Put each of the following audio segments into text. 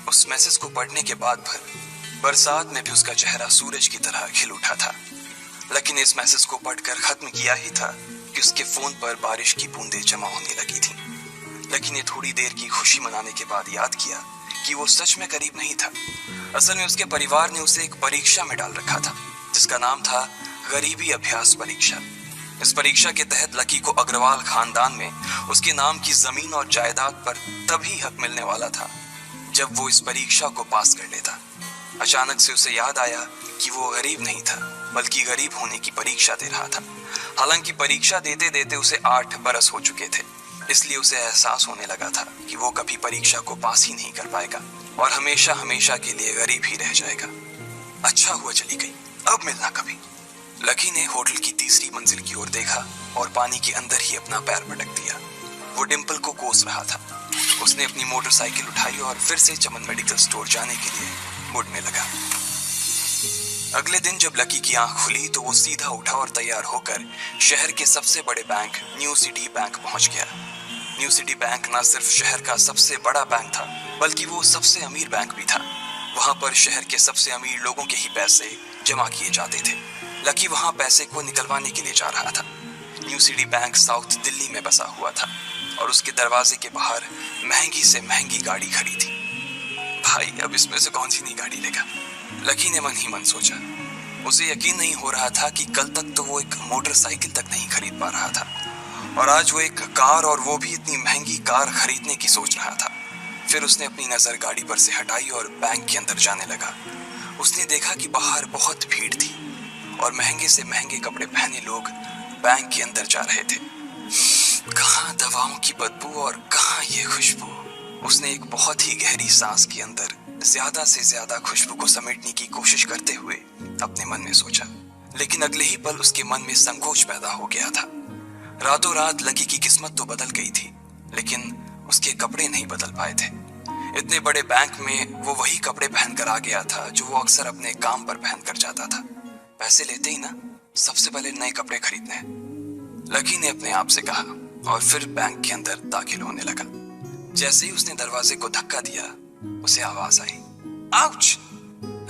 उस मैसेज को पढ़ने के बाद बरसात में भी उसका चेहरा सूरज की तरह खिल उठा था। लकी ने इस मैसेज को पढ़कर खत्म किया ही था कि उसके फोन पर बारिश की बूंदें जमा होने लगी थी। लकी ने थोड़ी देर की खुशी मनाने के बाद याद किया कि वो सच में करीब नहीं था। असल में उसके परिवार ने उसे एक परीक्षा में डाल रखा था जिसका नाम था गरीबी अभ्यास परीक्षा। इस परीक्षा के तहत लकी को अग्रवाल खानदान में उसके नाम की जमीन और जायदाद पर तभी हक मिलने वाला था जब वो इस परीक्षा को पास कर लेता। अचानक से उसे याद आया कि वो गरीब नहीं था बल्कि गरीब होने की परीक्षा दे रहा था। हालांकि परीक्षा देते देते उसे 8 बरस हो चुके थे, इसलिए उसे एहसास होने लगा था कि वो कभी परीक्षा को पास ही नहीं कर पाएगा और हमेशा हमेशा के लिए गरीब ही रह जाएगा। अच्छा हुआ चली गई, अब मिलना कभी। लकी ने होटल की तीसरी मंजिल की ओर देखा और पानी के अंदर ही अपना पैर पटक दिया। वो डिम्पल को कोस रहा था। उसने अपनी मोटरसाइकिल उठाई और फिर से चमन मेडिकल स्टोर जाने के लिए मुड़ने लगा। अगले दिन जब लकी की आंख खुली तो वो सीधा उठा और तैयार होकर शहर के सबसे बड़े बैंक न्यू सिटी बैंक पहुंच गया। न्यू सिटी बैंक न सिर्फ शहर का सबसे बड़ा बैंक था बल्कि वो सबसे अमीर बैंक भी था। वहां पर शहर के सबसे अमीर लोगों के ही पैसे जमा किए जाते थे। लकी वहां पैसे को निकलवाने के लिए जा रहा था। New city bank south Delhi में बसा हुआ था और उसके दरवाजे के बाहर महंगी से महंगी गाड़ी खड़ी थी। भाई अब इसमें से कौन सी नई गाड़ी लेगा, लकी ने मन ही मन सोचा। उसे यकीन नहीं हो रहा था कि कल तक तो वो एक मोटरसाइकिल तक नहीं खरीद पा रहा था और आज वो एक कार और वो भी इतनी महंगी कार खरीदने की सोच रहा था। फिर उसने अपनी नजर गाड़ी पर से हटाई और बैंक के अंदर जाने लगा। उसने देखा कि बाहर बहुत भीड़ थी और महंगे से महंगे कपड़े पहने लोग बैंक के अंदर जा रहे थे। कहाँ दवाओं की बदबू और कहाँ ये खुशबू। उसने एक बहुत ही गहरी सांस के अंदर ज्यादा से ज्यादा खुशबू को समेटने की कोशिश करते हुए अपने मन में सोचा, लेकिन अगले ही पल उसके मन में संकोच पैदा हो गया था। रातों रात लकी की किस्मत तो बदल गई थी लेकिन उसके कपड़े नहीं बदल पाए थे। इतने बड़े बैंक में वो वही कपड़े पहनकर आ गया था जो वो अक्सर अपने काम पर पहनकर जाता था। पैसे लेते ही ना सबसे पहले नए कपड़े खरीदने हैं, लकी ने अपने आप से कहा और फिर बैंक के अंदर दाखिल होने लगा। जैसे ही उसने दरवाजे को धक्का दिया उसे आवाज आई, आउच।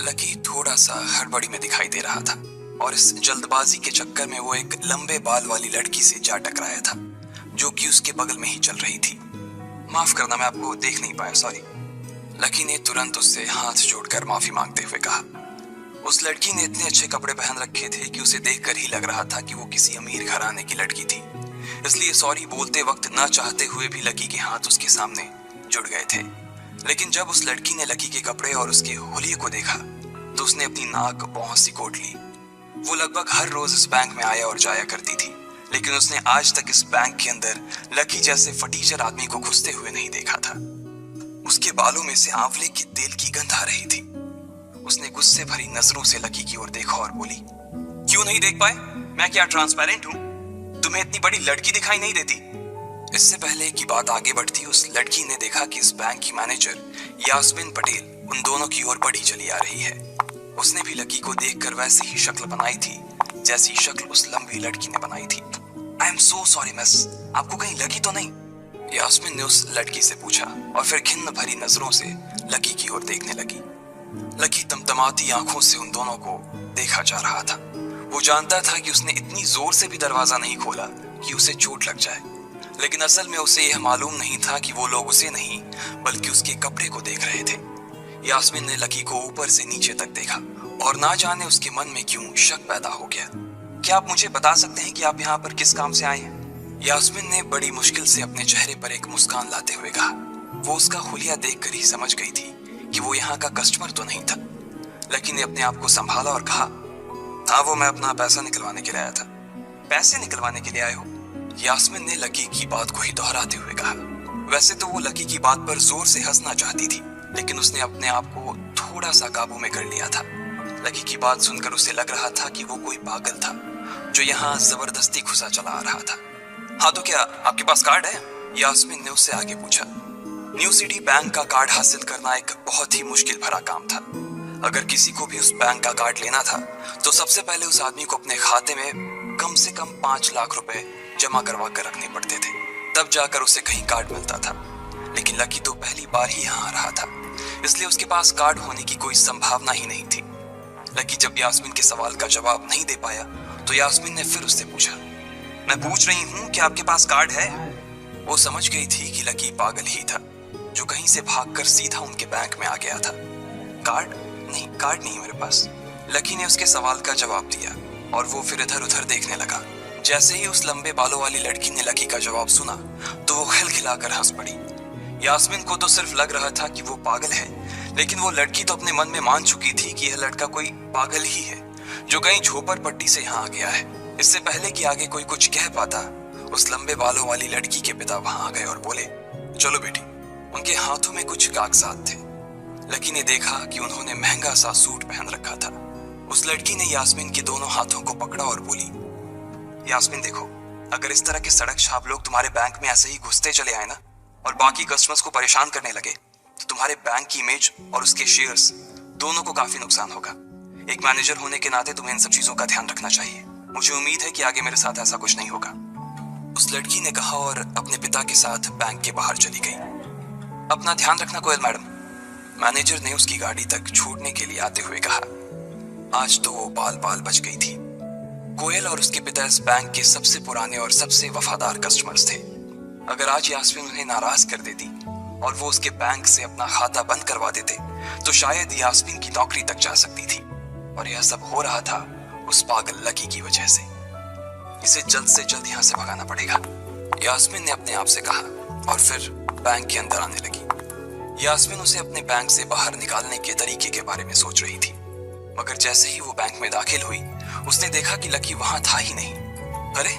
लकी थोड़ा सा हड़बड़ी में दिखाई दे रहा था और इस जल्दबाजी के चक्कर में वो एक लंबे बाल वाली लड़की से जा टकराया था जो कि उसके बगल में ही चल रही थी। माफ करना, मैं आपको देख नहीं पाया, सॉरी। लकी ने तुरंत उससे हाथ जोड़कर माफी मांगते हुए कहा। उस लड़की ने इतने अच्छे कपड़े पहन रखे थे कि उसे देखकर ही लग रहा था कि वो किसी अमीर घराने की लड़की थी, इसलिए सॉरी बोलते वक्त ना चाहते हुए भी लकी के हाथ उसके सामने जुड़ गए थे। लेकिन जब उस लड़की ने लकी के कपड़े और उसके हुलिये को देखा तो उसने अपनी नाक बहुत सी कोट ली। वो लगभग हर रोज इस बैंक में आया और जाया करती थी लेकिन उसने आज तक इस बैंक के अंदर लकी जैसे फटीचर आदमी को घुसते हुए नहीं देखा था। उसके बालों में से आंवले के तेल की गंध आ रही थी। उसने गुस्से भरी नजरों से लकी की ओर देखा और बोली, क्यों नहीं देख पाए? मैं क्या ट्रांसपेरेंट हूँ? तुम्हें इतनी बड़ी लड़की दिखाई नहीं देती? इससे पहले कि बात आगे बढ़ती उस लड़की ने देखा कि इस बैंक की मैनेजर यास्मीन पटेल उन दोनों की ओर बढ़ी चली आ रही है। उसने भी लकी को देखकर वैसी ही शक्ल बनाई थी जैसी शक्ल उस लंबी लड़की ने बनाई थी। I am so sorry miss, आपको कहीं लगी तो नहीं? यास्मीन ने उस लड़की से पूछा और फिर घिन्न भरी नजरों से लकी की ओर देखने लगी। लकी तमतमाती आंखों से उन दोनों को देखा जा रहा था। वो जानता था कि उसने इतनी जोर से भी दरवाजा नहीं खोला कि उसे चोट लग जाए, लेकिन असल में उसे यह मालूम नहीं था कि वो लोग उसे नहीं बल्कि उसके कपड़े को देख रहे थे। यास्मीन ने लकी को ऊपर से नीचे तक देखा और ना जाने उसके मन में क्यों शक पैदा हो गया। क्या आप मुझे बता सकते हैं कि आप यहाँ पर किस काम से आए हैं? यास्मीन ने बड़ी मुश्किल से अपने चेहरे पर एक मुस्कान लाते हुए कहा। वो उसका हुलिया देखकर ही समझ गई थी कि वो यहाँ का कस्टमर तो नहीं था। लकी ने अपने आप को संभाला और कहा, हाँ वो मैं अपना पैसा निकलवाने के लिए आया था। पैसे निकलवाने के लिए आए हो? यास्मीन ने लकी की बात को ही दोहराते हुए कहा। वैसे तो वो लकी की बात पर जोर से हंसना चाहती थी लेकिन उसने अपने आप को थोड़ा सा काबू में कर लिया था। लकी की बात सुनकर उसे लग रहा था कि वो कोई पागल था जो यहाँ जबरदस्ती घुसा चला आ रहा था। हाँ तो क्या आपके पास कार्ड है? यास्मीन ने उससे आगे पूछा। न्यू सिटी बैंक का कार्ड हासिल करना एक बहुत ही मुश्किल भरा काम था। अगर किसी को भी उस बैंक का कार्ड लेना था तो सबसे पहले उस आदमी को अपने खाते में कम से कम 5 लाख रुपए जमा करवा कर रखने पड़ते थे, तब जाकर उसे कहीं कार्ड मिलता था। लेकिन लकी तो पहली बार ही यहाँ आ रहा था, इसलिए उसके पास कार्ड होने की कोई संभावना ही नहीं थी। लकी जब यास्मीन के सवाल का जवाब नहीं दे पाया तो यास्मीन ने फिर उससे पूछा, मैं पूछ रही हूँ कि आपके पास कार्ड है? वो समझ गई थी कि लकी पागल ही था जो कहीं से भागकर सीधा उनके बैंक में आ गया था। कार्ड नहीं मेरे पास। लकी ने उसके सवाल का जवाब दिया और वो फिर इधर उधर देखने लगा। जैसे ही उस लंबे बालों वाली लड़की ने लकी का जवाब सुना तो वो खिलखिलाकर हंस पड़ी। यास्मीन को तो सिर्फ लग रहा था कि वो पागल है, लेकिन वो लड़की तो अपने मन में मान चुकी थी कि यह लड़का कोई पागल ही है जो कहीं झोपड़ पट्टी से यहाँ आ गया है। इससे पहले कि आगे कोई कुछ कह पाता, उस लंबे बालों वाली लड़की के पिता वहां आ गए और बोले, चलो बेटी। उनके हाथों में कुछ कागजात थे। लकी ने देखा कि उन्होंने महंगा सा सूट पहन रखा था। उस लड़की ने यास्मीन के दोनों हाथों को पकड़ा और बोली, यास्मीन देखो, अगर इस तरह के सड़क छाप लोग तुम्हारे बैंक में ऐसे ही घुसते चले आए ना और बाकी कस्टमर्स को परेशान करने लगे तो तुम्हारे बैंक की इमेज और उसके शेयर्स दोनों को काफी नुकसान होगा। एक मैनेजर होने के नाते तुम्हें इन सब चीजों का ध्यान रखना चाहिए। मुझे उम्मीद है कि आगे मेरे साथ ऐसा कुछ नहीं होगा। उस लड़की ने कहा और अपने पिता के साथ बैंक के बाहर चली गई। अपना ध्यान रखना कोयल मैडम, मैनेजर ने उसकी गाड़ी तक छोड़ने के लिए आते हुए कहा। आज तो वो बाल बाल बच गई थी। कोयल और उसके पिता इस बैंक के सबसे पुराने और सबसे वफादार कस्टमर्स थे। अगर आज यास्मीन उन्हें नाराज कर देती और वो उसके बैंक से अपना खाता बंद करवा देते तो शायद यास्मीन की नौकरी तक जा सकती थी। और यह सब हो रहा था उस पागल लकी की वजह से। इसे जल्द से जल्द यहाँ से भगाना पड़ेगा, यास्मीन ने अपने आप से कहा और फिर बैंक के अंदर आने लगी। यास्मीन उसे अपने बैंक से बाहर निकालने के तरीके के बारे में सोच रही थी, मगर जैसे ही वो बैंक में दाखिल हुई उसने देखा कि लकी वहां था ही नहीं। अरे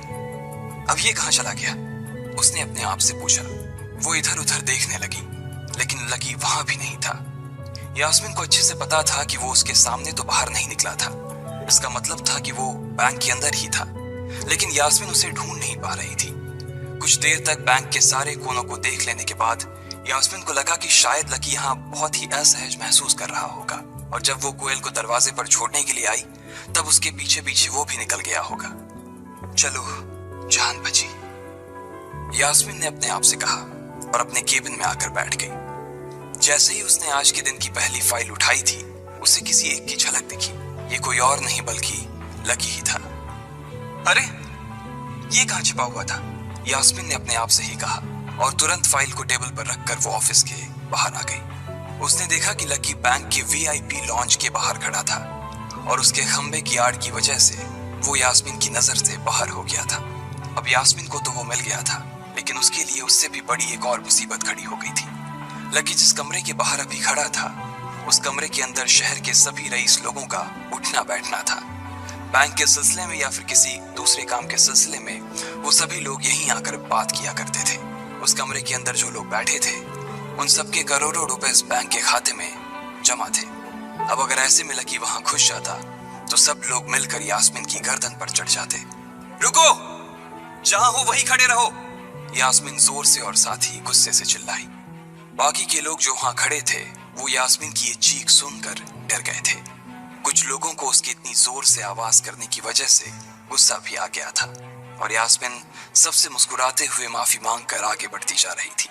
अब ये कहां चला गया? उसने अपने आप से पूछा। वो इधर उधर देखने लगी, लेकिन लकी वहां भी नहीं था। यास्मीन को अच्छे से पता था कि वो उसके सामने तो बाहर नहीं निकला था। इसका मतलब था कि वो बैंक के अंदर ही था, लेकिन यास्मीन उसे ढूंढ नहीं पा रही थी। कुछ देर तक बैंक के सारे कोनों को देख लेने के बाद यास्मीन को लगा कि शायद लकी यहाँ बहुत ही असहज महसूस कर रहा होगा, और जब वो कोयल को दरवाजे पर छोड़ने के लिए आई तब उसके पीछे पीछे वो भी निकल गया होगा। चलो जान बची, यास्मीन ने अपने आप से कहा और अपने केबिन में आकर बैठ गई। जैसे ही उसने आज के दिन की पहली फाइल उठाई थी उसे किसी एक की झलक दिखी। ये कोई और नहीं बल्कि लकी ही था। अरे ये कहां छिपा हुआ था? यास्मीन ने अपने आप से ही कहा और तुरंत फाइल को टेबल पर रखकर वो ऑफिस के बाहर आ गई। उसने देखा कि लकी बैंक के वीआईपी लॉन्च के बाहर खड़ा था और उसके खंबे की आड़ की वजह से वो यास्मीन की नजर से बाहर हो गया था। अब यास्मीन को तो वो मिल गया था, लेकिन उसके लिए उससे भी बड़ी एक और मुसीबत खड़ी हो गई थी। लकी जिस कमरे के बाहर अभी खड़ा था उस कमरे के अंदर शहर के सभी रईस लोगों का उठना बैठना था। बैंक के सिलसिले में या फिर किसी दूसरे काम के सिलसिले में वो सभी लोग यहीं आकर बात किया करते थे। उस कमरे के अंदर जो लोग बैठे थे उन सबके करोड़ों रुपए इस बैंक के खाते में जमा थे। अब अगर ऐसे में लकी वहां घुस जाता तो सब लोग मिलकर यास्मीन की गर्दन पर चढ़ जाते। रुको, जहां हो वहीं खड़े रहो, यास्मीन जोर से और साथ ही गुस्से से चिल्लाई। बाकी के लोग जो वहां खड़े थे वो यास्मीन की ये चीख सुनकर डर गए थे। कुछ लोगों को उसकी इतनी जोर से आवाज करने की वजह से गुस्सा भी आ गया था और यास्मीन सबसे मुस्कुराते हुए माफी मांगकर आगे बढ़ती जा रही थी।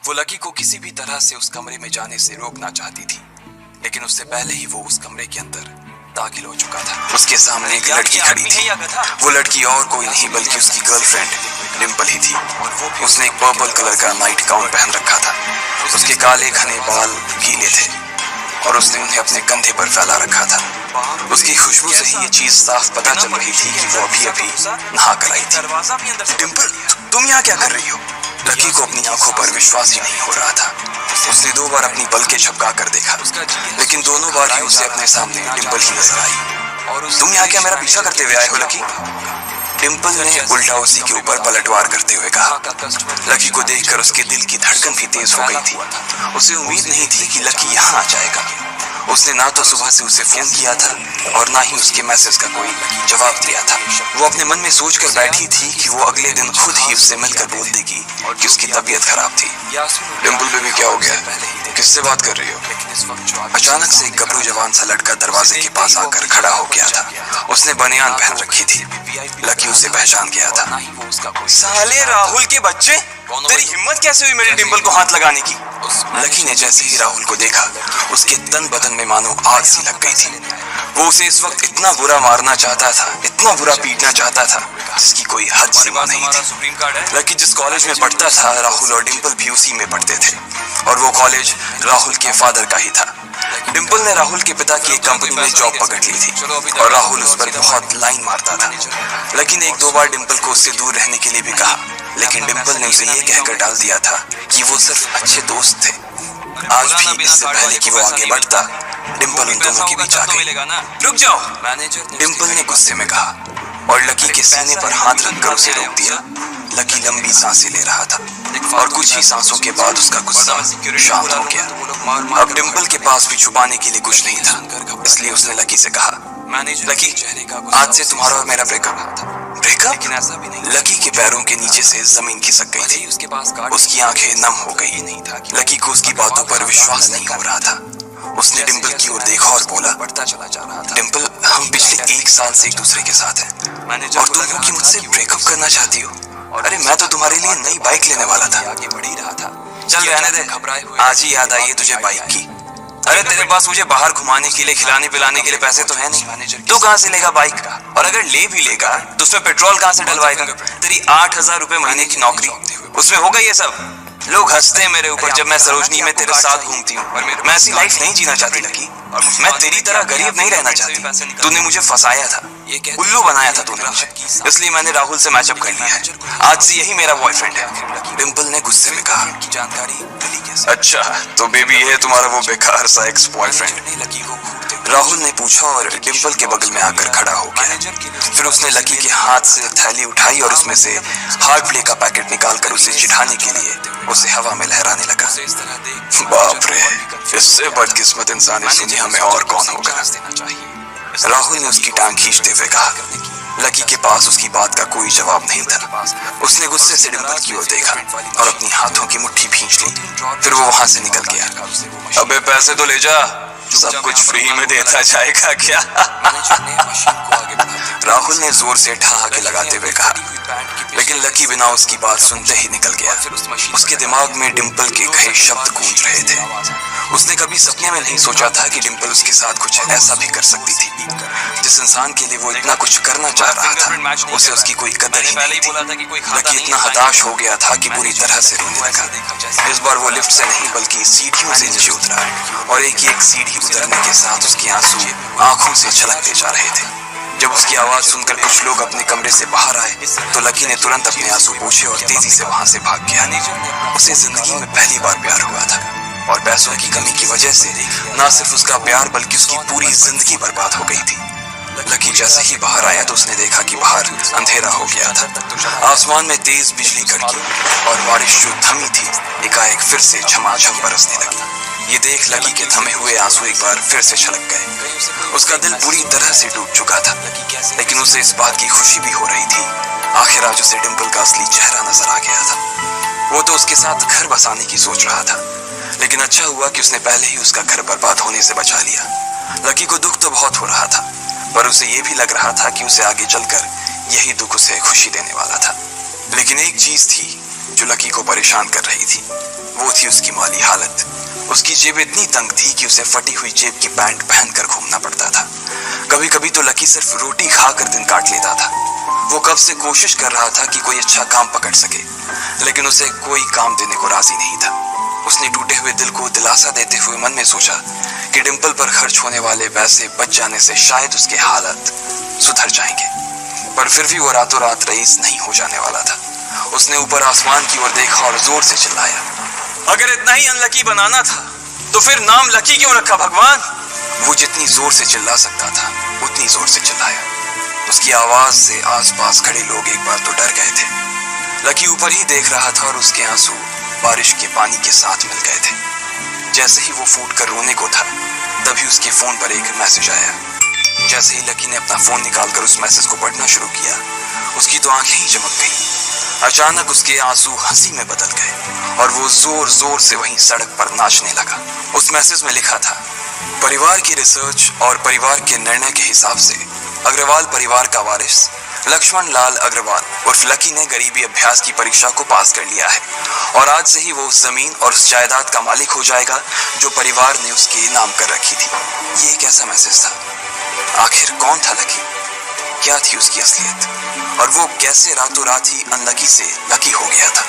वो लकी को किसी भी तरह से उस कमरे में जाने से रोकना चाहती थी, लेकिन उससे पहले ही वो उस कमरे के अंदर दाखिल हो चुका था। उसके सामने एक लड़की खड़ी थी। वो लड़की और कोई नहीं बल्कि उसकी गर्लफ्रेंड डिम्पल ही थी। उसने एक पर्पल कलर का नाइट गाउन पहन रखा था। उसके काले घने बाल गीले थे और उसने उन्हें अपने कंधे पर फैला रखा था। उसकी खुशबू से ही ये चीज साफ पता चल रही थी कि वो अभी अभी नहा कर आई थी। डिम्पल, तुम यहाँ क्या कर रही हो? लकी को अपनी आंखों पर विश्वास ही नहीं हो रहा था। उसने 2 बार अपनी पलकें झपका कर देखा, लेकिन दोनों बार ही उसे अपने सामने डिम्पल ही नजर आई। तुम यहाँ क्या मेरा पीछा करते हुए आए हो लकी? डिम्पल ने उल्टा उसी के ऊपर पलटवार करते हुए कहा। लकी को देखकर उसके दिल की धड़कन भी तेज हो गई थी। उसे उम्मीद नहीं थी कि लकी यहाँ आ जाएगा। उसने ना तो सुबह से उसे फोन किया था और ना ही उसके मैसेज का कोई जवाब दिया था। वो अपने मन में सोचकर बैठी थी कि वो अगले दिन खुद ही उससे मिलकर बोल देगी कि उसकी तबीयत खराब थी। डिम्पल बेबी क्या हो गया? किससे बात कर रही हो? अचानक से एक गबरू जवान सा लड़का दरवाजे के पास आकर खड़ा हो गया था। उसने बनियान पहन रखी थी। लकी उसे पहचान गया था। साले राहुल के बच्चे, तेरी हिम्मत कैसे हुई मेरे डिंपल को हाथ लगाने की? लकी ने जैसे ही राहुल को देखा, उसके तन बदन में मानो आग सी लग गई थी। वो उसे इस वक्त इतना बुरा मारना चाहता था, इतना बुरा पीटना चाहता था, जिसकी कोई हद सीमा नहीं थी। लकी जिस कॉलेज में पढ़ता था, राहुल और डिंपल भी उसी में पढ़ते थे, और वो कॉलेज राहुल के फादर का ही था। डिंपल ने राहुल के पिता की एक कंपनी में जॉब पकड़ ली थी, और राहुल उस पर बहुत लाइन मारता था। लकी ने एक दो बार डिंपल को उससे दूर रहने के लिए भी कहा, लेकिन डिंपल ने उसे ये कहकर डाल दिया था कि वो सिर्फ अच्छे दोस्त थे। आज भी इससे पहले कि वो आगे बढ़ता, डिंपल उन दोनों के बीच आ गई। रुक जाओ, डिंपल ने गुस्से में कहा, और लकी के सीने पर हाथ रखकर उसे रोक दिया। लकी लंबी सांसें ले रहा था, और कुछ ही सांसों के बाद उसका गुस्सा शांत हो गया। अब डिंपल के पास भी छुपाने के लिए कुछ नहीं था, इसलिए उसने लकी से कहा, लकी, आज से तुम्हारा और मेरा ब्रेकअप। लकी के पैरों के नीचे से जमीन खिसक गई थी। उसकी आंखें नम हो गई। लकी को उसकी बातों पर विश्वास नहीं हो रहा था। उसने डिंपल की ओर देखा और बोला, डिंपल, हम पिछले 1 साल से एक दूसरे के साथ हैं, और तुम हो कि मुझसे ब्रेकअप करना चाहती हो? अरे मैं तो तुम्हारे लिए नई बाइक लेने वाला था। चल रहने दे, आज ही याद आई है तुझे बाइक की। अरे तेरे पास मुझे बाहर घुमाने के लिए, खिलाने पिलाने के लिए पैसे तो है नहीं, तू कहाँ से लेगा बाइक? और अगर ले भी लेगा तो उसमें पेट्रोल कहाँ से डलवाएगा? तेरी 8,000 रुपए महीने की नौकरी, उसमें होगा ये सब? लोग हंसते हैं मेरे ऊपर जब मैं सरोजनी में तेरे साथ घूमती हूँ। मैं ऐसी लाइफ नहीं जीना चाहती लकी, मैं तेरी तरह गरीब नहीं रहना चाहती। तूने मुझे फंसाया था, उल्लू बनाया था तूने मुझे, इसलिए मैंने राहुल से मैचअप कर लिया है। आज से यही मेरा बॉयफ्रेंड है। डिंपल ने गुस्से में कहा, अच्छा तो बेबी ये है तुम्हारा वो बेकार सा एक्स बॉयफ्रेंड? राहुल ने पूछा, और डिंपल के बगल में आकर खड़ा हो गया। फिर उसने लकी के हाथ से थैली उठाई और उसमें से हार्ड प्ले का पैकेट निकालकर उसे चिढ़ाने के लिए उसे हवा में लहराने लगा। बाप रे, इससे बदकिस्मत इंसान इस दुनिया में और कौन होगा? राहुल ने उसकी टांग खींचते हुए कहा। लकी के पास उसकी बात का कोई जवाब नहीं था। उसने गुस्से से डिंपल की ओर देखा और अपनी हाथों की मुट्ठी भींच ली। फिर वो वहां से निकल गया। अबे पैसे तो ले जा, सब कुछ फ्री में देता जाएगा क्या? राहुल ने जोर से ठहाके लगाते हुए कहा, लेकिन लकी बिना उसकी बात सुनते ही निकल गया। उसके दिमाग में डिंपल के कहे शब्द गूंज रहे थे। उसने कभी सपने में नहीं सोचा था कि डिंपल उसके साथ कुछ ऐसा भी कर सकती थी। जिस इंसान के लिए वो इतना कुछ करना चाह रहा था, उसे उसकी कोई कदर ही नहीं थी। लकी इतना हताश हो गया था कि पूरी तरह से रोने लगा। इस बार वो लिफ्ट से नहीं बल्कि सीढ़ियों से नीचे उतरा, और एक सीढ़ी उतरने के साथ उसके आंसू आंखों से छलकते जा रहे थे। जब उसकी आवाज सुनकर कुछ लोग अपने कमरे से बाहर आए तो लकी ने तुरंत अपने आंसू पोंछे और तेजी से वहां से भाग गया। उसे जिंदगी में पहली बार प्यार हुआ था, और पैसों की कमी की वजह से न सिर्फ उसका प्यार बल्कि उसकी पूरी जिंदगी बर्बाद हो गई थी। लकी जैसे ही बाहर आया तो उसने देखा कि बाहर अंधेरा हो गया था। आसमान में तेज बिजली कड़की और बारिश जो थमी थी एकाएक फिर से झमाझम बरसने लगी। ये देख लकी के थमे हुए आंसू एक बार फिर से छलक गए। उसका दिल पूरी तरह से टूट चुका था, लेकिन उसे इस बात की खुशी भी हो रही थी। आखिर आज उसे डिंपल का असली चेहरा नजर आ गया था। वो तो उसके साथ घर बसाने की सोच रहा था, लेकिन अच्छा हुआ कि उसने पहले ही उसका घर बर्बाद होने से बचा लिया। लकी को दुख तो बहुत हो रहा था, पर उसे ये भी लग रहा था कि उसे आगे चलकर यही दुख उसे खुशी देने वाला था। लेकिन एक चीज थी जो लकी को परेशान कर रही थी, वो थी उसकी माली हालत। उसकी जेब इतनी तंग थी कि उसे फटी हुई जेब की पैंट पहनकर घूमना पड़ता था। कभी कभी तो लकी सिर्फ रोटी खाकर दिन काट लेता था। वो कब से कोशिश कर रहा था कि कोई अच्छा काम पकड़ सके, लेकिन उसे कोई काम देने को राजी नहीं था। उसने टूटे हुए दिल को दिलासा देते हुए मन में सोचा कि डिंपल पर खर्च होने वाले पैसे बच जाने से शायद उसके हालत सुधर जाएंगे, पर फिर भी वो रातों रात रईस नहीं हो जाने वाला था। उसने ऊपर आसमान की ओर देखा और जोर से चिल्लाया, अगर इतना ही अनलकी बनाना था तो फिर नाम लकी क्यों रखा भगवान? वो जितनी जोर से चिल्ला सकता था उतनी जोर से चिल्लाया। उसकी आवाज से आसपास खड़े लोग एक बार तो डर गए थे। लकी ऊपर ही देख रहा था और उसके आंसू बारिश के पानी के साथ मिल गए थे। जैसे ही वो फूटकर रोने को था, तभी उसके फोन पर एक मैसेज आया। जैसे ही लकी ने अपना फोन निकालकर उस मैसेज को पढ़ना शुरू किया, उसकी तो आंखें ही चमक गई। अचानक उसके आंसू हंसी में बदल गए और वो जोर जोर से वहीं सड़क पर नाचने लगा। उस मैसेज में लिखा था, परिवार की रिसर्च और परिवार के निर्णय के हिसाब से अग्रवाल परिवार का वारिस लक्ष्मण लाल अग्रवाल उर्फ लकी ने गरीबी अभ्यास की परीक्षा को पास कर लिया है और आज से ही वो उस जमीन और उस जायदाद का मालिक हो जाएगा जो परिवार ने उसके नाम कर रखी थी। ये एक ऐसा मैसेज था। आखिर कौन था लकी? क्या थी उसकी असलियत? और वो कैसे रातों रात ही अनलकी से लकी हो गया था?